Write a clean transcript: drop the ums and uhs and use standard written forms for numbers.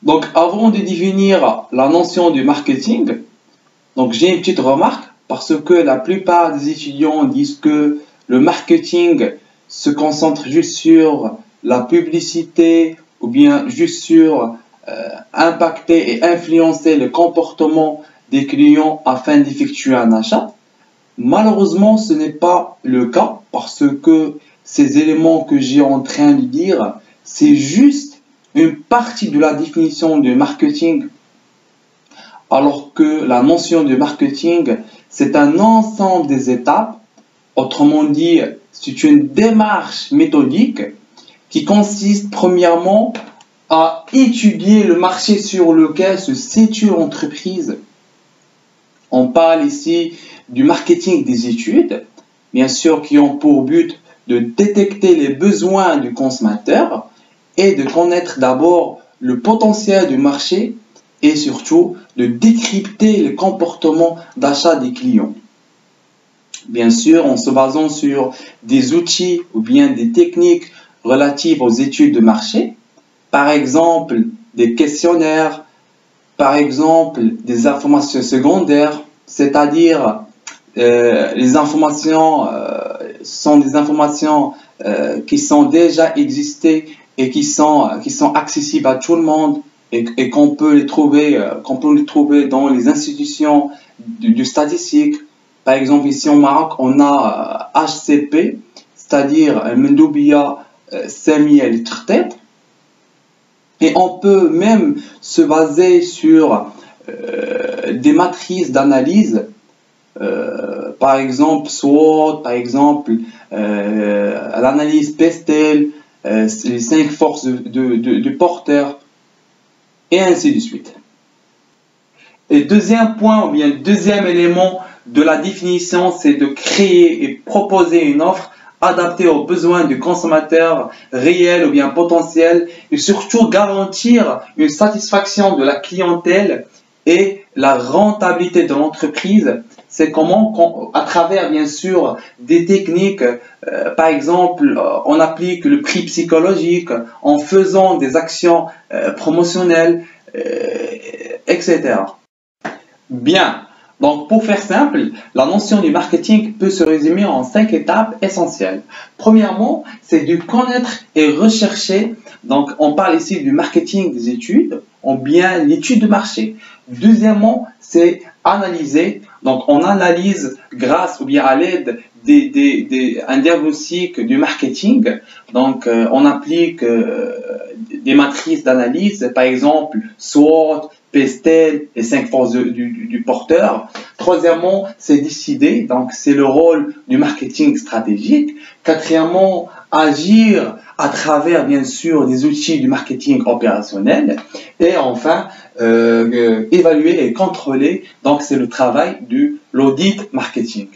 Donc, avant de définir la notion du marketing, donc j'ai une petite remarque parce que la plupart des étudiants disent que le marketing se concentre juste sur la publicité ou bien juste sur impacter et influencer le comportement des clients afin d'effectuer un achat. Malheureusement, ce n'est pas le cas parce que ces éléments que j'ai en train de dire, c'est juste une partie de la définition du marketing, alors que la notion de marketing, c'est un ensemble des étapes. Autrement dit, c'est une démarche méthodique qui consiste premièrement à étudier le marché sur lequel se situe l'entreprise. On parle ici du marketing des études, bien sûr, qui ont pour but de détecter les besoins du consommateur et de connaître d'abord le potentiel du marché et surtout de décrypter le comportement d'achat des clients. Bien sûr, en se basant sur des outils ou bien des techniques relatives aux études de marché, par exemple des questionnaires, par exemple des informations secondaires, c'est-à-dire les informations sont des informations qui sont déjà existées et qui sont accessibles à tout le monde et qu'on peut les trouver dans les institutions du statistique. Par exemple, ici au Maroc, on a HCP, c'est-à-dire Mendoubia Sami El Trtet. Et on peut même se baser sur des matrices d'analyse, par exemple SWOT, par exemple l'analyse Pestel, les 5 forces de Porter, et ainsi de suite. Et deuxième point, ou bien deuxième élément de la définition, c'est de créer et proposer une offre adaptée aux besoins du consommateur réel ou bien potentiel et surtout garantir une satisfaction de la clientèle et la rentabilité de l'entreprise. C'est comment, à travers bien sûr des techniques, par exemple, on applique le prix psychologique en faisant des actions promotionnelles, etc. Bien. Donc, pour faire simple, la notion du marketing peut se résumer en 5 étapes essentielles. Premièrement, c'est de connaître et rechercher. Donc, on parle ici du marketing des études, ou bien l'étude de marché. Deuxièmement, c'est analyser. Donc, on analyse grâce ou bien à l'aide d'un diagnostic du marketing. Donc, on applique des matrices d'analyse, par exemple, SWOT, Pestel et 5 forces du porteur. Troisièmement, c'est décider, donc c'est le rôle du marketing stratégique. Quatrièmement, agir à travers bien sûr des outils du marketing opérationnel. Et enfin, évaluer et contrôler, donc c'est le travail de l'audit marketing.